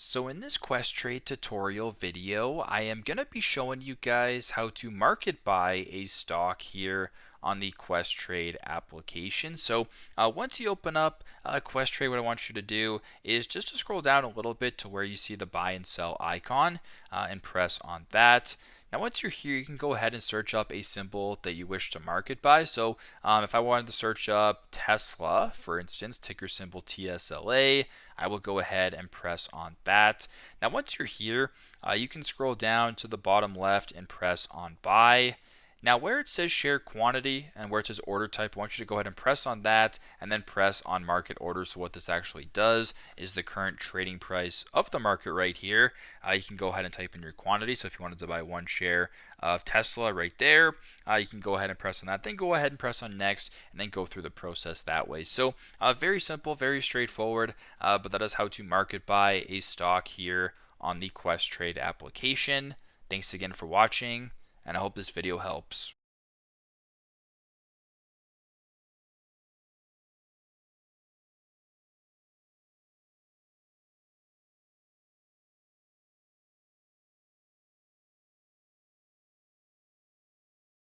So in this Questrade tutorial video, I am going to be showing you guys how to market buy a stock here on the Questrade application. So once you open up Questrade, what I want you to do is just to scroll down a little bit to where you see the buy and sell icon and press on that. Now, once you're here, you can go ahead and search up a symbol that you wish to market by. So if I wanted to search up Tesla, for instance, ticker symbol TSLA, I will go ahead and press on that. Now, once you're here, you can scroll down to the bottom left and press on buy. Now, where it says share quantity and where it says order type, I want you to go ahead and press on that and then press on market order. So what this actually does is the current trading price of the market right here. You can go ahead and type in your quantity. So if you wanted to buy one share of Tesla right there, you can go ahead and press on that. Then go ahead and press on next and then go through the process that way. So very simple, very straightforward, but that is how to market buy a stock here on the Questrade application. Thanks again for watching, and I hope this video helps.